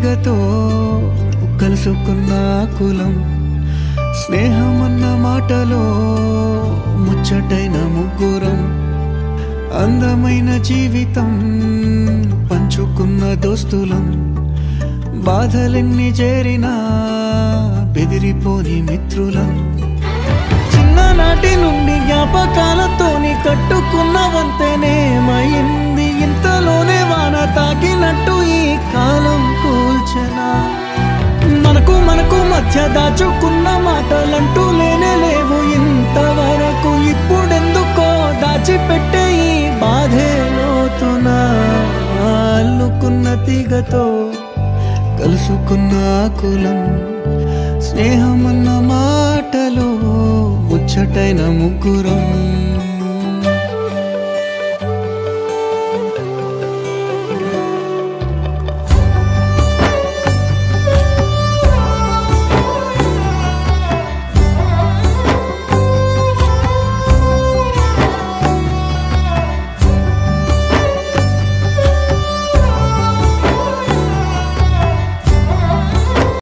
తీగతో కలుసుకున్న కులం స్నేహమన్న మాటలో ముచ్చటైన ముగ్గురం అందమైన జీవితం పంచుకున్న దోస్తులం బాధలెన్ని చేరినా బెదిరిపోని మిత్రులం చిన్ననాటి నుండి జ్ఞాపకాలతోని కట్టుకున్న వంతెనేమైంది ఇంతలోనే వాన తాకినట్టు ఈ కాలం కూల్చనా మనకు మధ్య దాచుకున్న మాటలంటూ లేనే లేవు ఇంతవరకు ఇప్పుడెందుకో దాచిపెట్టే ఈ బాధే లోతున అల్లుకున్న తీగతో కలుసుకున్న కులం